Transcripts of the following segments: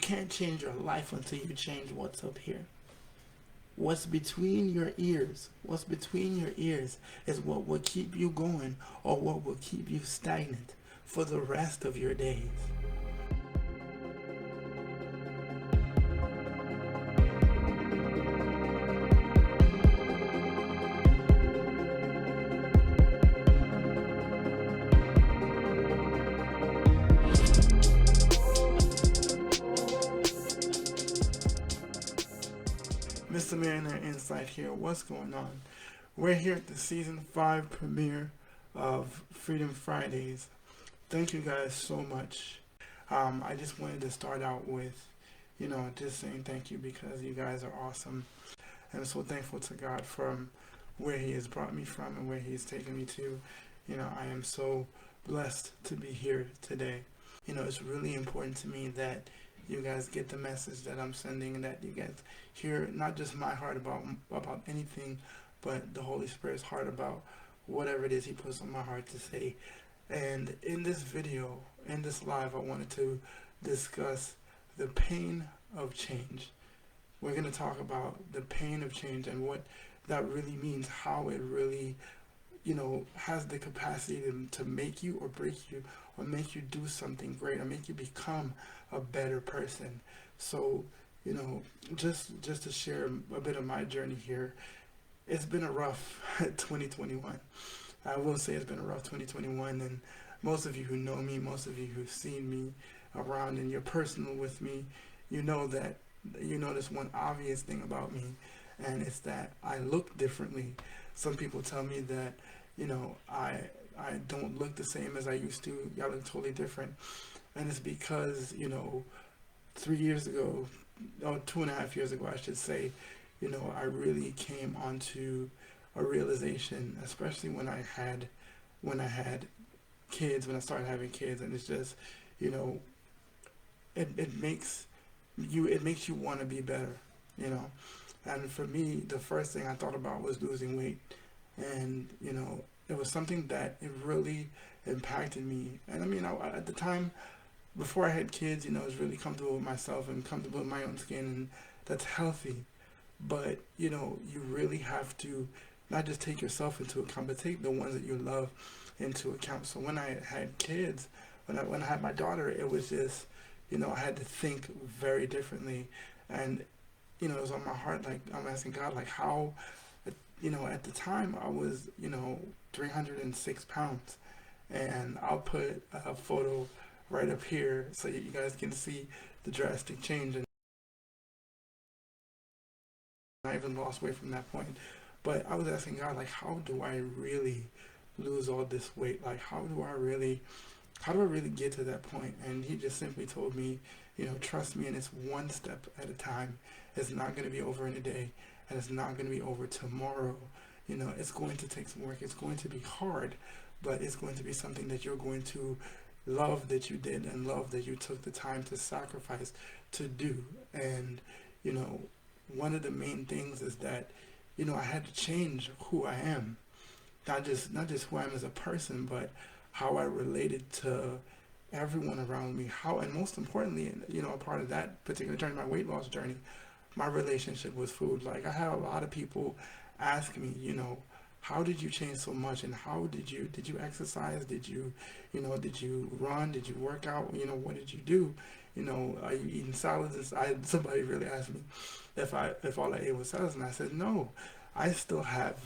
can't change your life until you change what's up here. What's between your ears, is what will keep you going or what will keep you stagnant for the rest of your days. Mr. Mariner Insight here. What's going on? We're here at the season 5 premiere of Freedom Fridays. Thank you guys so much. I just wanted to start out with, just saying thank you because you guys are awesome. And I'm so thankful to God from where He has brought me from and where He has taken me to. I am so blessed to be here today. It's really important to me that you guys get the message that I'm sending and that you guys hear not just my heart about anything, but the Holy Spirit's heart about whatever it is He puts on my heart to say. And in this video, in this live, I wanted to discuss the pain of change. We're going to talk about the pain of change and what that really means, how it really, has the capacity to make you or break you or make you do something great or make you become a better person. So, just to share a bit of my journey here, it's been a rough 2021. I will say it's been a rough 2021, and most of you who know me, most of you who've seen me around and you're personal with me, you know this one obvious thing about me, and it's that I look differently. Some people tell me that, I don't look the same as I used to. I look totally different. And it's because, 3 years ago, or 2.5 years ago, I should say, I really came onto a realization, especially when I had kids, when I started having kids, and it's just, it makes you want to be better, And for me, the first thing I thought about was losing weight, and it was something that it really impacted me. And I mean, at the time, before I had kids, I was really comfortable with myself and comfortable with my own skin, and that's healthy. But you really have to not just take yourself into account, but take the ones that you love into account. So when I had kids, when I had my daughter, it was just, I had to think very differently, and it was on my heart. Like, I'm asking God, like, how, at the time I was, 306 pounds, and I'll put a photo right up here so you guys can see the drastic change. And I even lost weight from that point. But I was asking God, like, how do I really lose all this weight? Like, how do I really get to that point? And He just simply told me, trust me, and it's one step at a time. It's not going to be over in a day, and it's not going to be over tomorrow. It's going to take some work. It's going to be hard, but it's going to be something that you're going to love that you did and love that you took the time to sacrifice to do. And, one of the main things is that, I had to change who I am. Not just who I am as a person, but how I related to everyone around me. And most importantly, a part of that particular journey, my weight loss journey, my relationship with food. Like, I had a lot of people ask me, how did you change so much, and how did you exercise? Did you run? Did you work out? What did you do? Are you eating salads? Somebody really asked me if all I ate was salads, and I said no. I still have,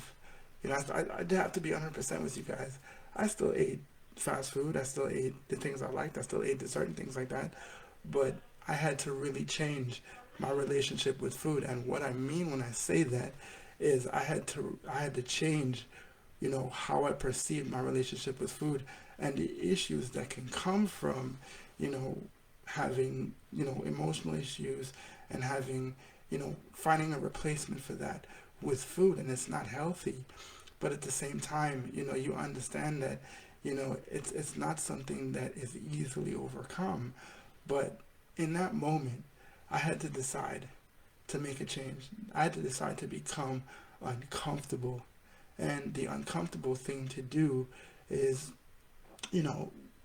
I have to be 100% with you guys. I still ate fast food. I still ate the things I liked. I still ate certain things like that, but I had to really change my relationship with food. And what I mean when I say that is I had to change, how I perceive my relationship with food and the issues that can come from, having, emotional issues and having, finding a replacement for that with food, and it's not healthy. But at the same time, you understand that, it's not something that is easily overcome. But in that moment, I had to decide to make a change. I had to decide to become uncomfortable. And the uncomfortable thing to do is,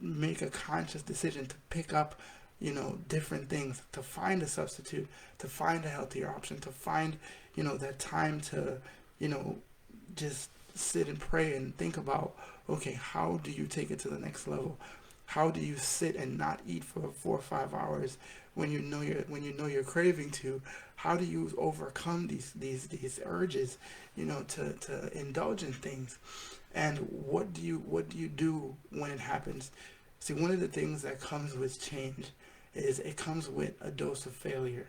make a conscious decision to pick up, different things, to find a substitute, to find a healthier option, to find, that time to, you know, just sit and pray and think about, okay, how do you take it to the next level? How do you sit and not eat for 4 or 5 hours when you're craving to? How do you overcome these urges, to indulge in things? And what do you do when it happens? See, one of the things that comes with change is it comes with a dose of failure.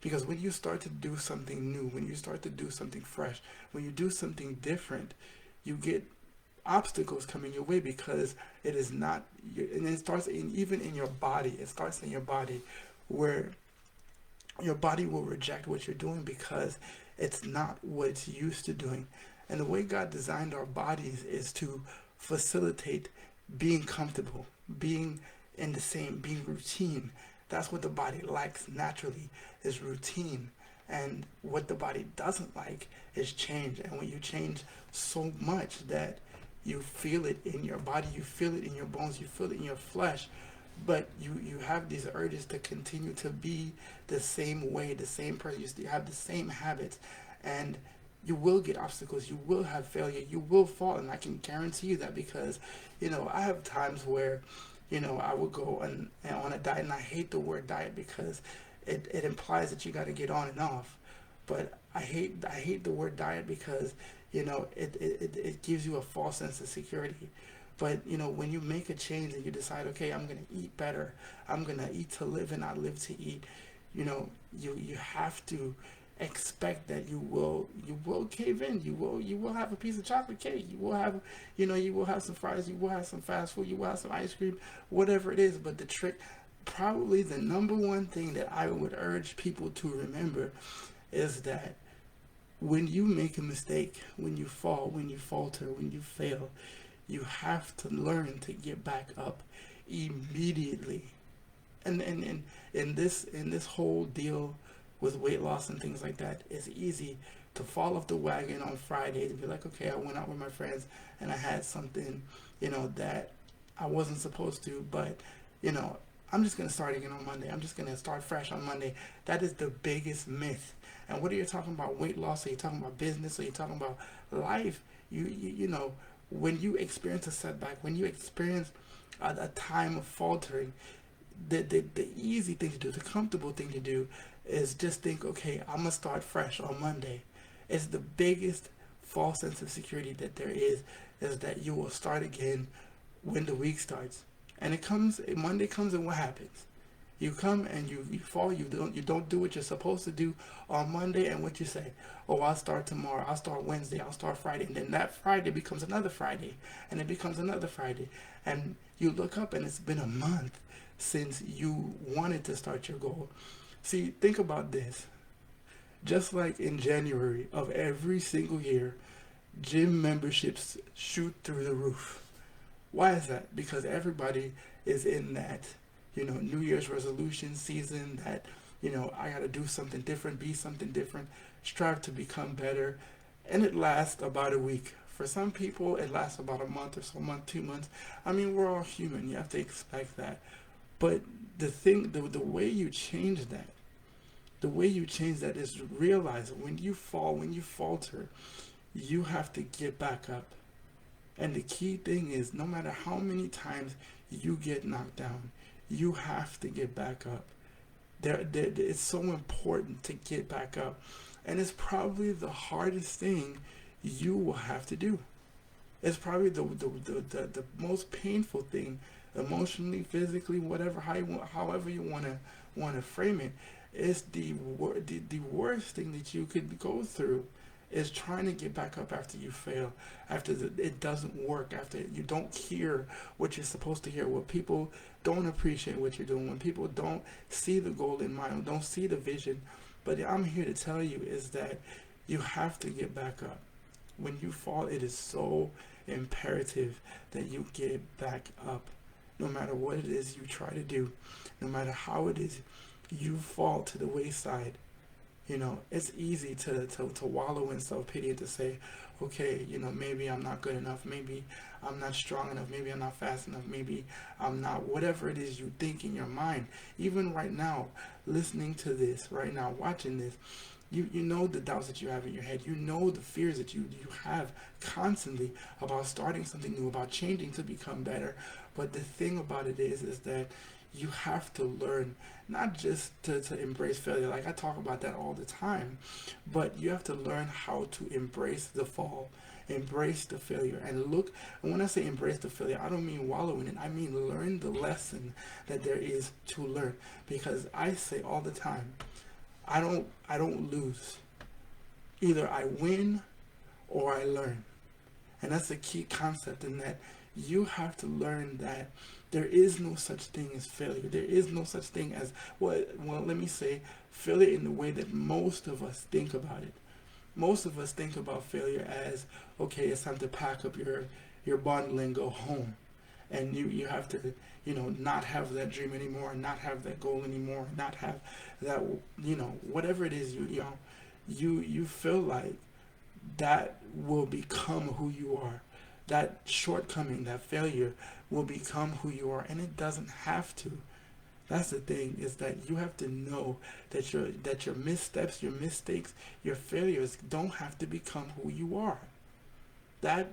Because when you start to do something new, when you start to do something fresh, when you do something different, you get obstacles coming your way because it is not, and it starts even in your body. It starts in your body where your body will reject what you're doing because it's not what it's used to doing. And the way God designed our bodies is to facilitate being comfortable, being being routine. That's what the body likes naturally, is routine. And what the body doesn't like is change. And when you change so much that you feel it in your body, you feel it in your bones, you feel it in your flesh, but you have these urges to continue to be the same way, the same person, you have the same habits, and you will get obstacles, you will have failure, you will fall, and I can guarantee you that because, I have times where, I would go on a diet, and I hate the word diet because it implies that you got to get on and off, but I hate the word diet because, it gives you a false sense of security. But, when you make a change and you decide, okay, I'm going to eat better, I'm going to eat to live and not live to eat, you have to expect that you will cave in. You will have a piece of chocolate cake. You will have some fries. You will have some fast food. You will have some ice cream, whatever it is. But the trick, probably the number one thing that I would urge people to remember is that when you make a mistake, when you fall, when you falter, when you fail, you have to learn to get back up immediately. And in this whole deal with weight loss and things like that, it's easy to fall off the wagon on Friday to be like, okay, I went out with my friends and I had something, that I wasn't supposed to, but you know, I'm just gonna start again on Monday. I'm just gonna start fresh on Monday. That is the biggest myth. And whether you're talking about weight loss, or you're talking about business, or you're talking about life, you know, when you experience a setback, when you experience a time of faltering, the easy thing to do, the comfortable thing to do, is just think, okay, I'm gonna start fresh on Monday. It's the biggest false sense of security that there is that you will start again when the week starts. And Monday comes, and what happens? You come and you fall, you don't do what you're supposed to do on Monday, and what you say, oh, I'll start tomorrow, I'll start Wednesday, I'll start Friday, and then that Friday becomes another Friday, and it becomes another Friday, and you look up and it's been a month since you wanted to start your goal. See, think about this. Just like in January of every single year, gym memberships shoot through the roof. Why is that? Because everybody is in that, New Year's resolution season that, I got to do something different, be something different, strive to become better. And it lasts about a week. For some people, it lasts about a month or so, a month, 2 months. I mean, we're all human. You have to expect that. But the way you change that, is realize when you fall, when you falter, you have to get back up. And the key thing is, no matter how many times you get knocked down, you have to get back up. It's so important to get back up. And it's probably the hardest thing you will have to do. It's probably the most painful thing, emotionally, physically, whatever, however you want to frame it. It's the worst thing that you could go through is trying to get back up after you fail, after it doesn't work, after you don't hear what you're supposed to hear, when people don't appreciate what you're doing, when people don't see the goal in mind, don't see the vision. But I'm here to tell you is that you have to get back up. When you fall, it is so imperative that you get back up. No matter what it is you try to do, no matter how it is you fall to the wayside, It's easy to wallow in self-pity and to say, okay, maybe I'm not good enough, maybe I'm not strong enough, maybe I'm not fast enough, maybe I'm not, whatever it is you think in your mind. Even right now, listening to this, right now, watching this, you know the doubts that you have in your head. You know the fears that you have constantly about starting something new, about changing to become better. But the thing about it is that you have to learn not just to embrace failure. Like I talk about that all the time, but you have to learn how to embrace the fall, embrace the failure, and look. And when I say embrace the failure, I don't mean wallow in it. I mean learn the lesson that there is to learn. Because I say all the time, I don't lose. Either I win or I learn. And that's the key concept, in that you have to learn that there is no such thing as failure. There is no such thing as, well, let me say, failure in the way that most of us think about it. Most of us think about failure as, okay, it's time to pack up your bundle and go home. And you have to, not have that dream anymore, not have that goal anymore, not have that, whatever it is, you feel like that will become who you are. That shortcoming, that failure will become who you are, and it doesn't have to. That's the thing, is that you have to know that your missteps, your mistakes, your failures don't have to become who you are. That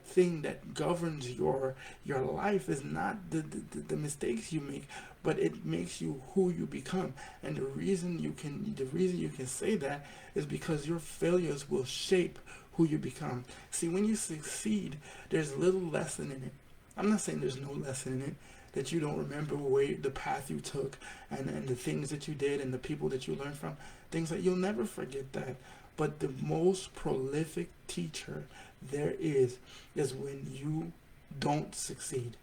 thing that governs your life is not the mistakes you make, but it makes you who you become. And the reason you can say that is because your failures will shape who you become. See, when you succeed, there's little lesson in it. I'm not saying there's no lesson in it, that you don't remember the path you took, and the things that you did, and the people that you learned from, things that you'll never forget that. But the most prolific teacher there is when you don't succeed.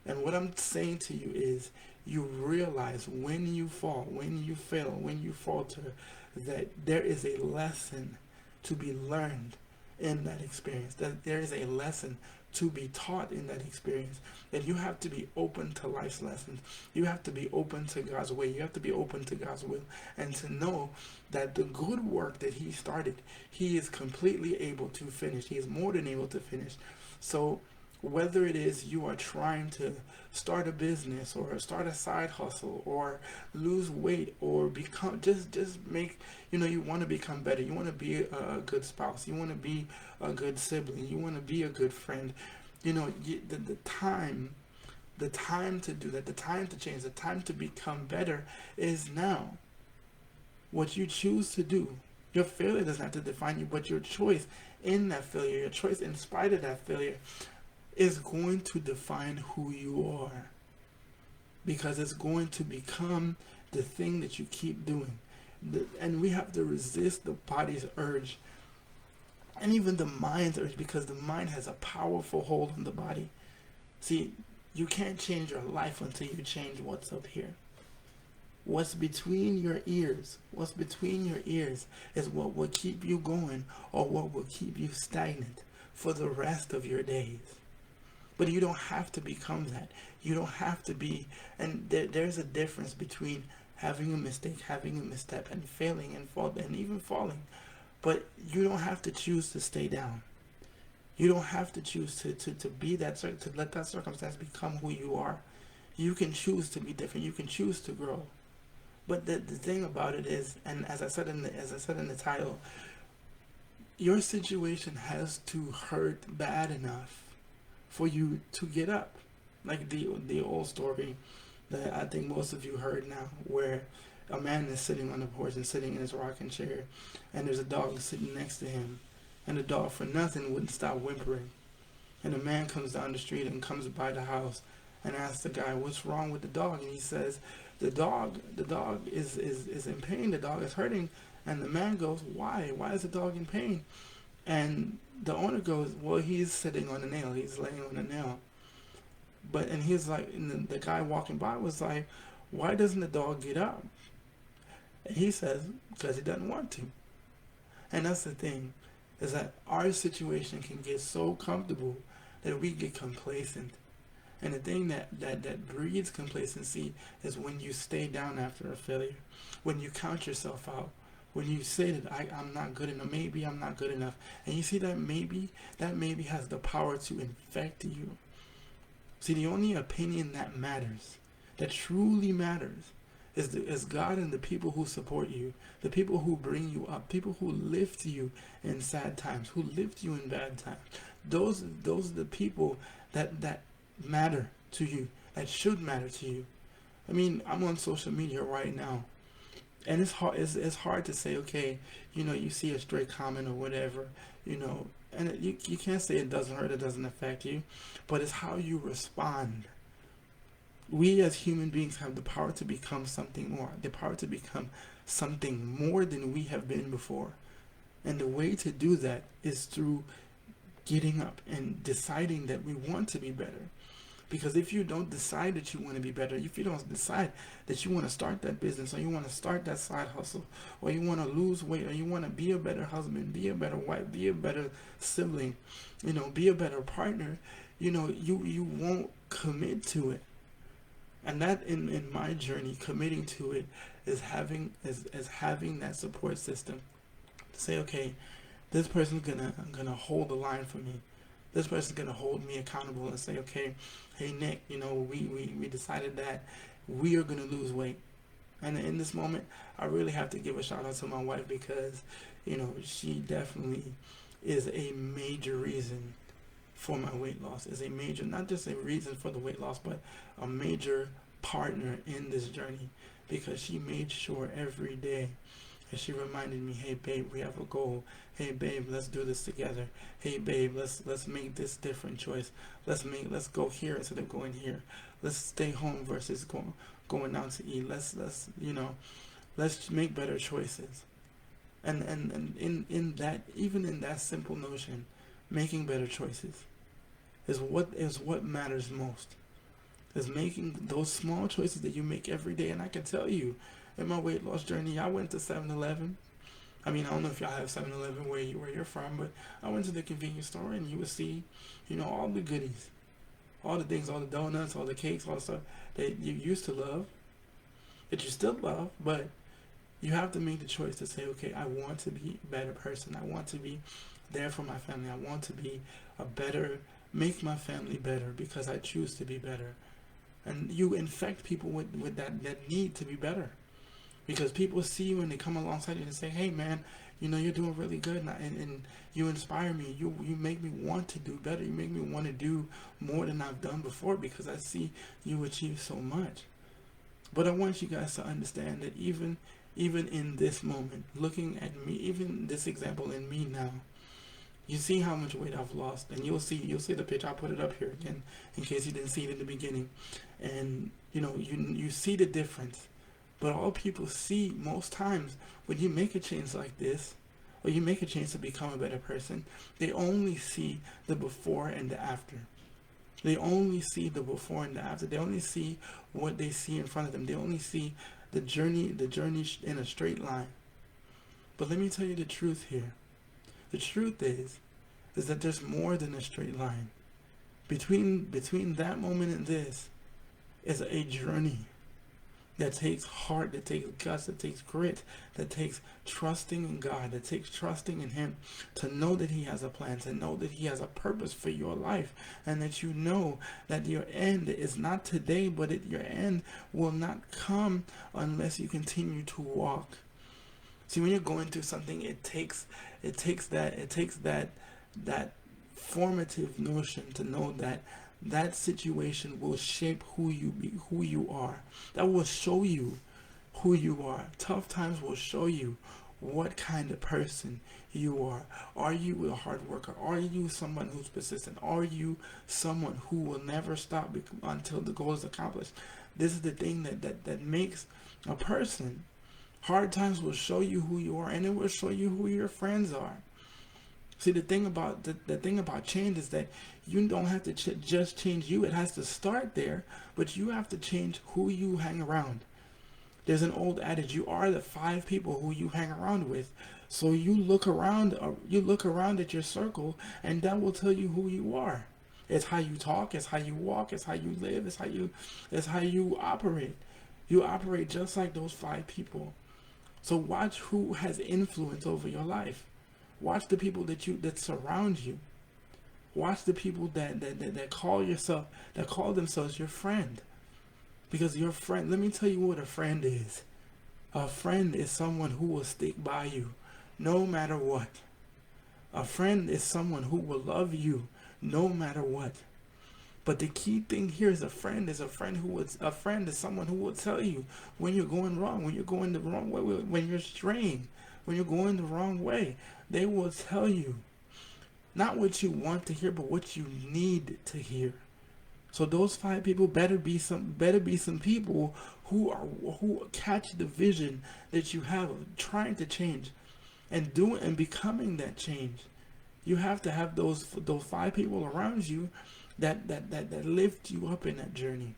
And what I'm saying to you is, you realize when you fall, when you fail, when you falter, that there is a lesson to be learned in that experience, that there is a lesson to be taught in that experience, that you have to be open to life's lessons. You have to be open to God's way. You have to be open to God's will, and to know that the good work that He started, He is completely able to finish. He is more than able to finish. So whether it is you are trying to start a business, or start a side hustle, or lose weight, or become, just make, you want to become better, you want to be a good spouse, you want to be a good sibling, you want to be a good friend, the time to do that, the time to change, the time to become better is now. What you choose to do, your failure doesn't have to define you, but your choice in that failure, your choice in spite of that failure, is going to define who you are, because it's going to become the thing that you keep doing. And we have to resist the body's urge, and even the mind's urge, because the mind has a powerful hold on the body. See, you can't change your life until you change what's up here. What's between your ears is what will keep you going, or what will keep you stagnant for the rest of your days. But you don't have to become that. You don't have to be, and there's a difference between having a mistake, having a misstep, and failing and even falling. But you don't have to choose to stay down. You don't have to choose to be that, to let that circumstance become who you are. You can choose to be different. You can choose to grow. But the thing about it is, and as I said in the title, your situation has to hurt bad enough for you to get up. Like the old story that I think most of you heard now, where a man is sitting on the porch and sitting in his rocking chair, and there's a dog sitting next to him, and the dog for nothing wouldn't stop whimpering. And the man comes down the street and comes by the house and asks the guy, what's wrong with the dog? And he says, the dog is in pain, the dog is hurting. And the man goes, why is the dog in pain? And the owner goes, well, he's sitting on a nail, he's laying on a nail. And he's like, and the guy walking by was like, why doesn't the dog get up? And he says, because he doesn't want to. And that's the thing, is that our situation can get so comfortable that we get complacent. And the thing that breeds complacency is when you stay down after a failure, when you count yourself out, when you say that I'm not good enough, maybe I'm not good enough, and you see that maybe has the power to infect you. See, the only opinion that matters, that truly matters, is God and the people who support you, the people who bring you up, people who lift you in sad times, who lift you in bad times. Those are the people that matter to you, that should matter to you. I mean, I'm on social media right now, and it's hard to say, okay, you see a stray comment or whatever, and you can't say it doesn't hurt, it doesn't affect you, but it's how you respond. We as human beings have the power to become something more, the power to become something more than we have been before. And the way to do that is through getting up and deciding that we want to be better. Because if you don't decide that you want to be better, if you don't decide that you want to start that business, or you want to start that side hustle, or you want to lose weight, or you want to be a better husband, be a better wife, be a better sibling, be a better partner, you won't commit to it. And that in my journey, committing to it is having that support system to say, okay, this person's gonna hold the line for me. This person's gonna hold me accountable and say, okay, hey Nick, we decided that we are gonna lose weight. And in this moment, I really have to give a shout out to my wife, because she definitely is a major reason for my weight loss, is a major, not just a reason for the weight loss, but a major partner in this journey, because she made sure every day, and she reminded me, hey babe, we have a goal. Hey babe, let's do this together. Hey babe, let's make this different choice. Let's go here instead of going here. Let's stay home versus going out to eat. Let's make better choices. And in that, even in that simple notion, making better choices is what matters most. Is making those small choices that you make every day. And I can tell you, in my weight loss journey, I went to 7-Eleven. I mean, I don't know if y'all have 7-Eleven where you're from, but I went to the convenience store, and you would see, all the goodies, all the things, all the donuts, all the cakes, all the stuff that you used to love, that you still love, but you have to make the choice to say, okay, I want to be a better person. I want to be there for my family. I want to be make my family better, because I choose to be better. And you infect people with that need to be better. Because people see you and they come alongside you and say, hey man, you're doing really good, and you inspire me. You make me want to do better. You make me want to do more than I've done before, because I see you achieve so much. But I want you guys to understand that even in this moment, looking at me, even this example in me now, you see how much weight I've lost, and you'll see the picture. I'll put it up here again in case you didn't see it in the beginning. And you see the difference. But all people see most times when you make a change like this, or you make a change to become a better person, they only see the before and the after. They only see the before and the after. They only see what they see in front of them. They only see the journey in a straight line. But let me tell you the truth here. The truth is that there's more than a straight line. Between that moment and this is a journey that takes heart, that takes guts, that takes grit, that takes trusting in God, that takes trusting in Him, to know that He has a plan, to know that He has a purpose for your life, and that you know that your end is not today, but your end will not come unless you continue to walk. See, when you're going through something, it takes that formative notion to know that situation will shape who you are. That will show you who you are. Tough times will show you what kind of person you are. Are you a hard worker? Are you someone who's persistent? Are you someone who will never stop until the goal is accomplished? This is the thing that makes a person. Hard times will show you who you are, and it will show you who your friends are. See, the thing about change is that you don't have to just change you. It has to start there, but you have to change who you hang around. There's an old adage: you are the 5 people who you hang around with. So you look around at your circle, and that will tell you who you are. It's how you talk, it's how you walk, it's how you live, it's how you operate. You operate just like those 5 people. So watch who has influence over your life. Watch the people that surround you. Watch the people that call themselves your friend. Because your friend, let me tell you what a friend is. A friend is someone who will stick by you no matter what. A friend is someone who will love you no matter what. But the key thing here is a friend is someone who will tell you when you're going wrong, when you're going the wrong way, when you're straying, when you're going the wrong way. They will tell you not what you want to hear, but what you need to hear. So those 5 people better be some people who catch the vision that you have of trying to change and becoming that change. You have to have those 5 people around you that lift you up in that journey.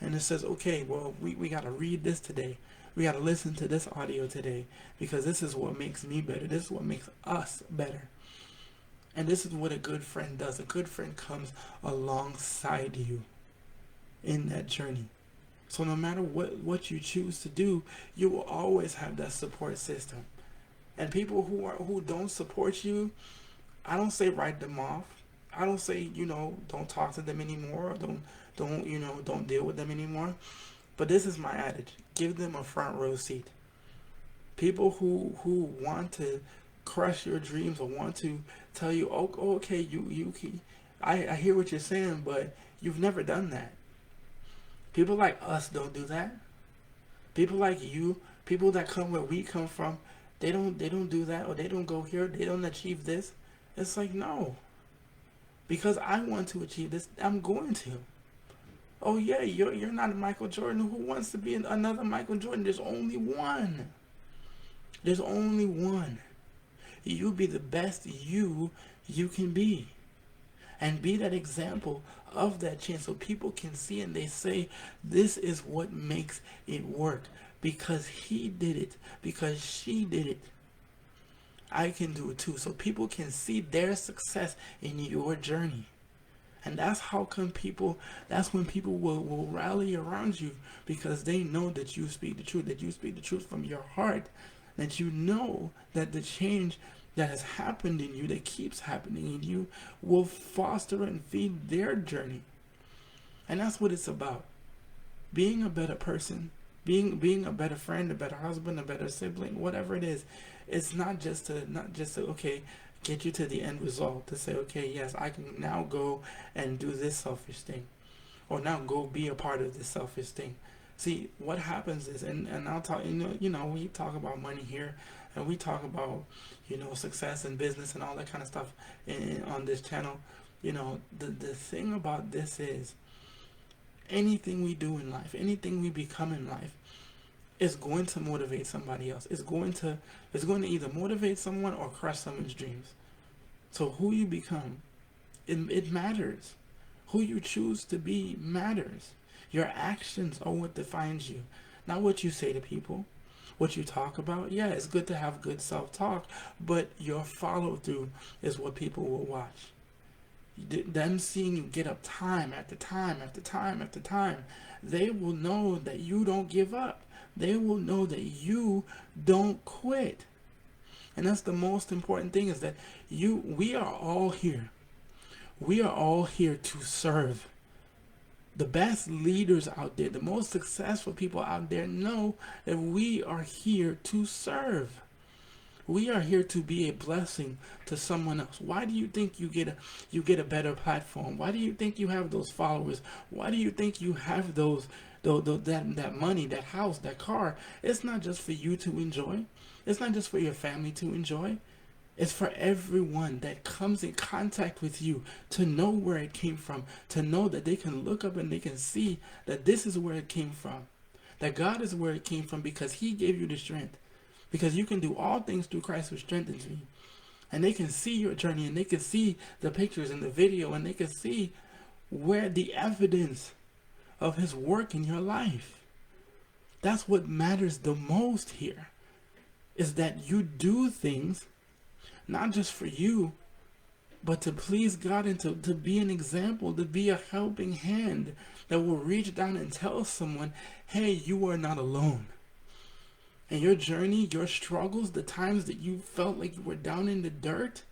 And it says, okay, well, we got to read this today. We got to listen to this audio today because this is what makes me better. This is what makes us better. And this is what a good friend does. A good friend comes alongside you in that journey. So no matter what you choose to do, you will always have that support system. And people who don't support you, I don't say write them off. I don't say, don't talk to them anymore. Don't deal with them anymore. But this is my adage. Give them a front row seat. People who want to crush your dreams or want to tell you, oh, okay, I hear what you're saying, but you've never done that. People like us don't do that. People like you, people that come where we come from, they don't do that, or they don't go here, they don't achieve this. It's like, no. Because I want to achieve this, I'm going to. Oh yeah, you're not Michael Jordan. Who wants to be another Michael Jordan? There's only one. There's only one. You be the best you can be. And be that example of that change so people can see and they say, this is what makes it work. Because he did it. Because she did it. I can do it too. So people can see their success in your journey. And that's when people will rally around you, because they know that you speak the truth from your heart, that you know that the change that has happened in you, that keeps happening in you, will foster and feed their journey. And that's what it's about. Being a better person, being a better friend, a better husband, a better sibling, whatever it is. It's not just to okay, get you to the end result, to say, okay, yes, I can now go and do this selfish thing, or now go be a part of this selfish thing. See, what happens is, and I'll talk, we talk about money here, and we talk about, success and business and all that kind of stuff on this channel. The thing about this is, anything we do in life, anything we become in life, is going to motivate somebody else. It's going to either motivate someone or crush someone's dreams. So who you become, it matters. Who you choose to be matters. Your actions are what defines you, not what you say to people, what you talk about. Yeah, it's good to have good self-talk, but your follow-through is what people will watch. Them seeing you get up time after time after time after time, they will know that you don't give up. They will know that you don't quit. And that's the most important thing, is that we are all here. We are all here to serve. The best leaders out there, the most successful people out there know that we are here to serve. We are here to be a blessing to someone else. Why do you think you get a better platform? Why do you think you have those followers? Why do you think you have that money, that house, that car? It's not just for you to enjoy. It's not just for your family to enjoy. It's for everyone that comes in contact with you to know where it came from, to know that they can look up and they can see that this is where it came from, that God is where it came from, because he gave you the strength. Because you can do all things through Christ who strengthens me. And they can see your journey, and they can see the pictures and the video, and they can see where the evidence of his work in your life. That's what matters the most here, is that you do things not just for you, but to please God, and to be an example, to be a helping hand that will reach down and tell someone, hey, you are not alone. And your journey, your struggles, the times that you felt like you were down in the dirt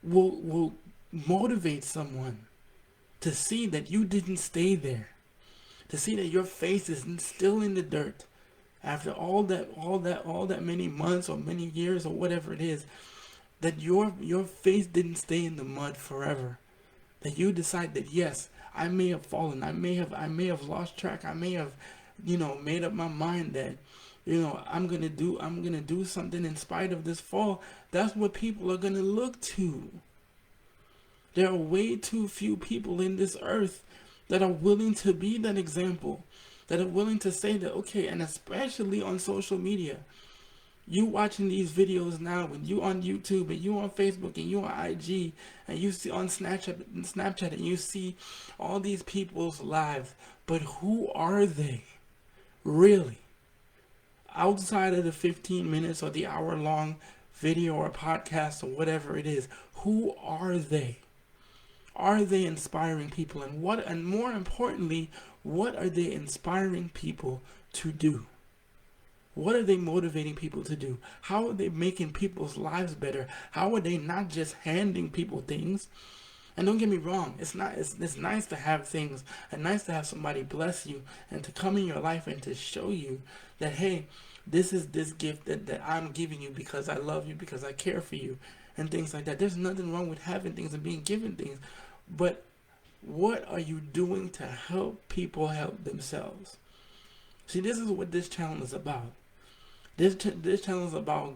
will motivate someone to see that you didn't stay there. To see that your face is still in the dirt after all that many months or many years or whatever it is, that your face didn't stay in the mud forever. That you decide that yes, I may have fallen, I may have lost track, I may have, made up my mind that, I'm gonna do something in spite of this fall. That's what people are gonna look to. There are way too few people in this earth that are willing to be that example, that are willing to say that, okay, and especially on social media. You watching these videos now, when you on YouTube and you on Facebook and you on IG and you see on Snapchat and you see all these people's lives, but who are they really? Outside of the 15 minutes or the hour-long video or podcast or whatever it is, who are they? Are they inspiring people? And more importantly, what are they inspiring people to do? What are they motivating people to do? How are they making people's lives better? How are they not just handing people things? And don't get me wrong, it's nice to have things and nice to have somebody bless you and to come in your life and to show you that, hey, this is this gift that I'm giving you because I love you, because I care for you, and things like that. There's nothing wrong with having things and being given things. But what are you doing to help people help themselves? See, this is what this channel is about. This channel is about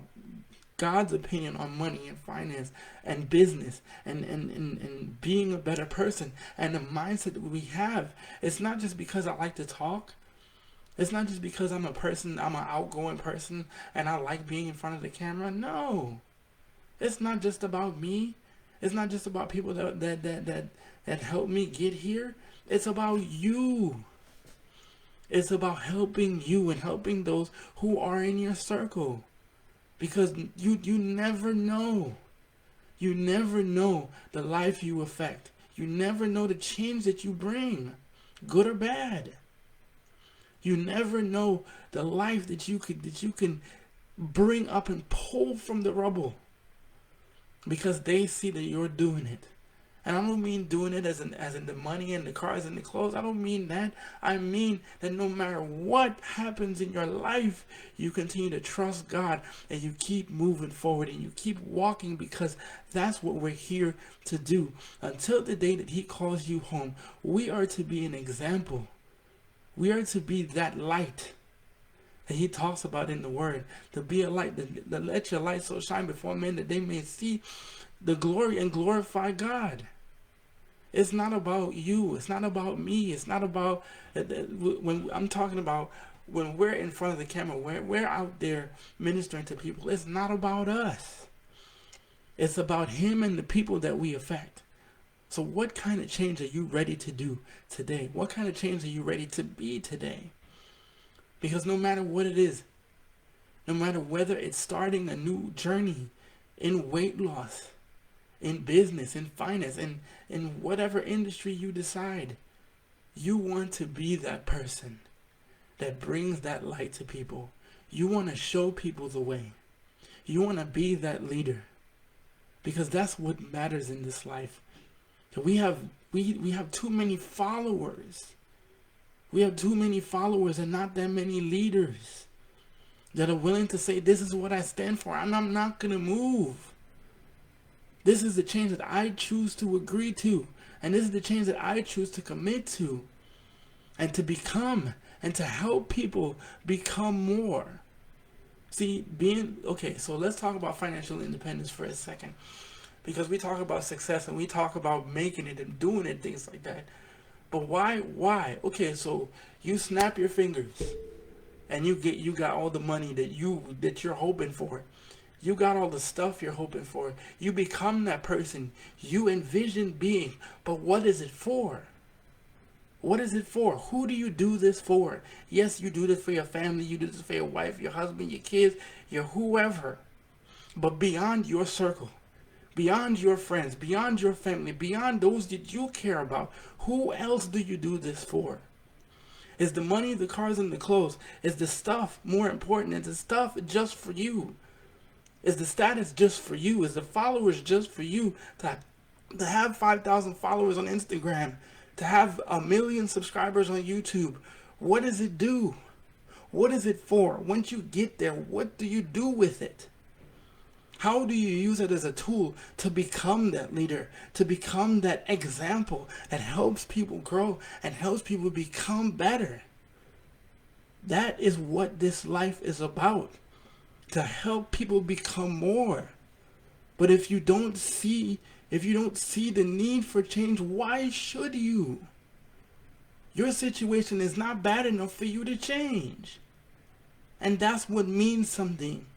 God's opinion on money and finance and business and being a better person and the mindset that we have. It's not just because I like to talk. It's not just because I'm an outgoing person and I like being in front of the camera. No. It's not just about me. It's not just about people that help me get here. It's about you. It's about helping you and helping those who are in your circle. Because you never know. You never know the life you affect. You never know the change that you bring, good or bad. You never know the life that you can bring up and pull from the rubble. Because they see that you're doing it. And I don't mean doing it as in the money and the cars and the clothes. I don't mean that. I mean that no matter what happens in your life, you continue to trust God and you keep moving forward and you keep walking, because that's what we're here to do. Until the day that He calls you home, we are to be an example. We are to be that light that He talks about in the Word. To be a light, that let your light so shine before men that they may see the glory and glorify God. It's not about you. It's not about me. It's not about, when I'm talking about when we're in front of the camera, we're out there ministering to people. It's not about us. It's about Him and the people that we affect. So what kind of change are you ready to do today? What kind of change are you ready to be today? Because no matter what it is, no matter whether it's starting a new journey in weight loss, in business, in finance, in whatever industry you decide, you want to be that person that brings that light to people. You want to show people the way. You want to be that leader, because that's what matters in this life. We have too many followers. We have too many followers and not that many leaders that are willing to say, this is what I stand for, and I'm not going to move. This is the change that I choose to agree to. And this is the change that I choose to commit to. And to become. And to help people become more. See, okay, so let's talk about financial independence for a second. Because we talk about success and we talk about making it and doing it, things like that. But why? Okay, so you snap your fingers and you got all the money that you're hoping for. You got all the stuff you're hoping for. You become that person you envision being. But what is it for? What is it for? Who do you do this for? Yes, you do this for your family. You do this for your wife, your husband, your kids, your whoever. But beyond your circle, beyond your friends, beyond your family, beyond those that you care about, who else do you do this for? Is the money, the cars, and the clothes? Is the stuff more important? Is the stuff just for you? Is the status just for you? Is the followers just for you? To have 5,000 followers on Instagram, to have 1 million subscribers on YouTube, what does it do? What is it for? Once you get there, what do you do with it? How do you use it as a tool to become that leader, to become that example that helps people grow and helps people become better? That is what this life is about, to help people become more. But if you don't see the need for change, why should you? Your situation is not bad enough for you to change. And that's what means something.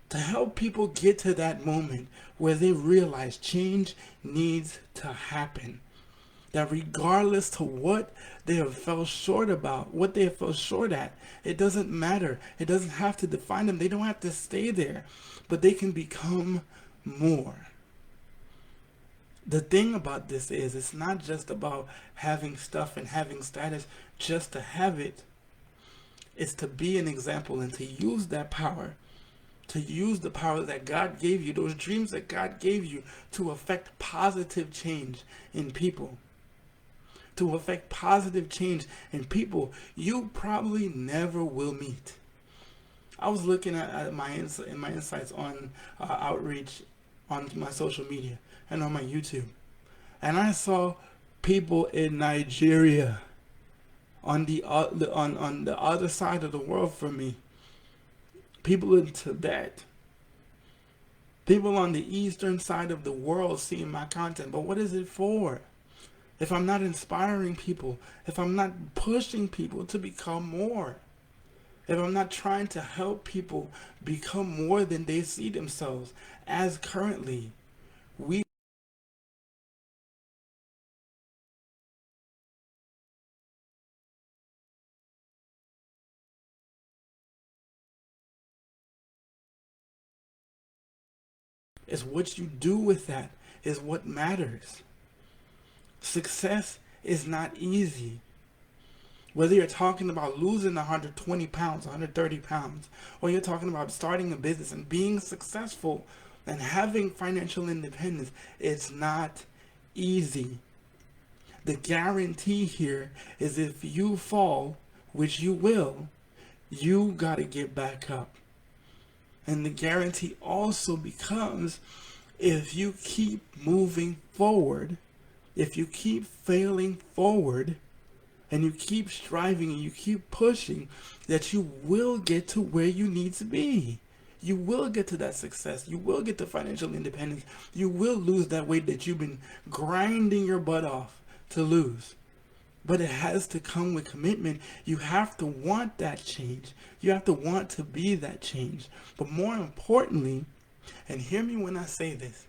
To help people get to that moment where they realize change needs to happen. That regardless to what they have fell short about, what they have fell short at, it doesn't matter. It doesn't have to define them. They don't have to stay there, but they can become more. The thing about this is, it's not just about having stuff and having status just to have it. It's to be an example and to use that power, to use the power that God gave you, those dreams that God gave you, to affect positive change in people. To affect positive change in people you probably never will meet. I was looking at my insights on outreach on my social media and on my YouTube, and I saw people in Nigeria, on the other side of the world from me, people in Tibet, people on the eastern side of the world seeing my content. But what is it for? If I'm not inspiring people, if I'm not pushing people to become more, if I'm not trying to help people become more than they see themselves as currently, we is what you do with that is what matters. Success is not easy. Whether you're talking about losing 120 pounds, 130 pounds, or you're talking about starting a business and being successful and having financial independence, it's not easy. The guarantee here is if you fall, which you will, you got to get back up. And the guarantee also becomes if you keep moving forward, if you keep failing forward, and you keep striving and you keep pushing, that you will get to where you need to be. You will get to that success. You will get to financial independence. You will lose that weight that you've been grinding your butt off to lose. But it has to come with commitment. You have to want that change. You have to want to be that change. But more importantly, and hear me when I say this,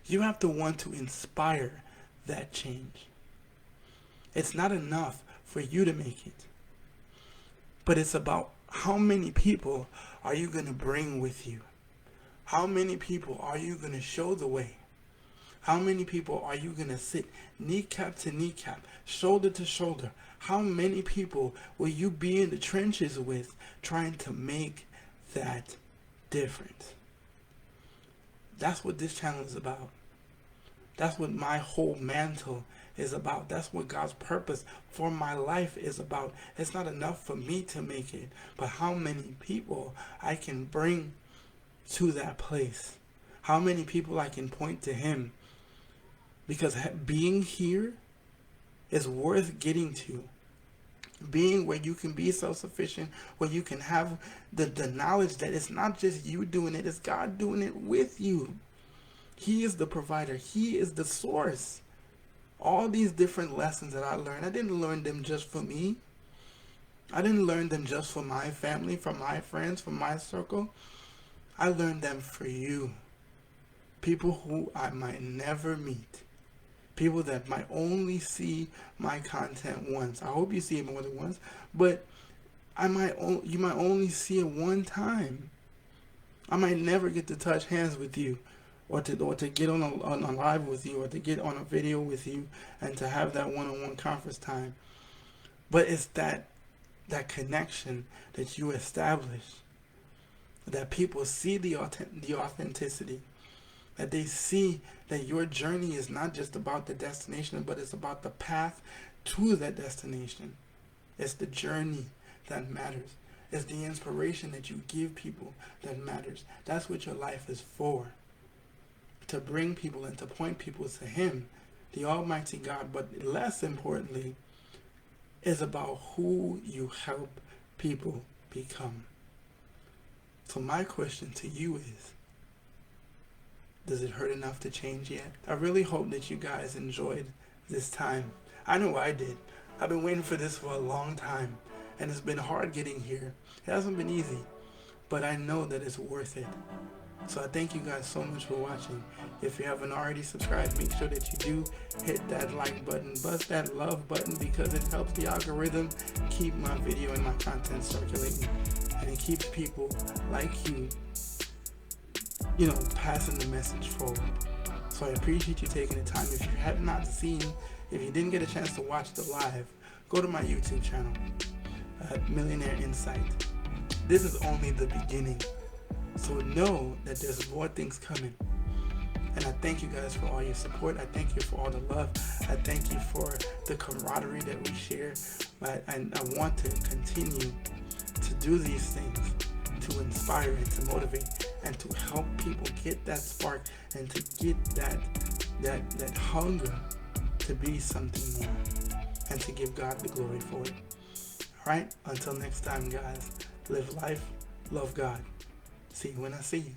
you have to want to inspire that change. It's not enough for you to make it, but it's about how many people are you going to bring with you? How many people are you going to show the way? How many people are you going to sit kneecap to kneecap, shoulder to shoulder? How many people will you be in the trenches with trying to make that difference? That's what this channel is about. That's what my whole mantle is about. That's what God's purpose for my life is about. It's not enough for me to make it, but how many people I can bring to that place. How many people I can point to Him. Because being here is worth getting to. Being where you can be self-sufficient, where you can have the knowledge that it's not just you doing it, it's God doing it with you. He is the provider. He is the source. All these different lessons that I learned, I didn't learn them just for me. I didn't learn them just for my family, for my friends, for my circle. I learned them for you. People who I might never meet. People that might only see my content once. I hope you see it more than once, but you might only see it one time. I might never get to touch hands with you, or to get on a live with you, or to get on a video with you, and to have that one-on-one conference time. But it's that connection that you establish, that people see the authenticity, that they see that your journey is not just about the destination, but it's about the path to that destination. It's the journey that matters. It's the inspiration that you give people that matters. That's what your life is for. To bring people and to point people to Him, the Almighty God. But less importantly, is about who you help people become. So my question to you is, does it hurt enough to change yet? I really hope that you guys enjoyed this time. I know I did. I've been waiting for this for a long time, and it's been hard getting here. It hasn't been easy, but I know that it's worth it. So I thank you guys so much for watching. If you haven't already subscribed, make sure that you do hit that like button, bust that love button, because it helps the algorithm keep my video and my content circulating, and it keeps people like you, passing the message forward. So I appreciate you taking the time. If you have not seen, if you didn't get a chance to watch the live, go to my YouTube channel, Millionaire Insight. This is only the beginning. So know that there's more things coming. And I thank you guys for all your support. I thank you for all the love. I thank you for the camaraderie that we share. And I want to continue to do these things, to inspire and to motivate and to help people get that spark and to get that hunger to be something more and to give God the glory for it. All right? Until next time, guys, live life, love God. See you when I see you.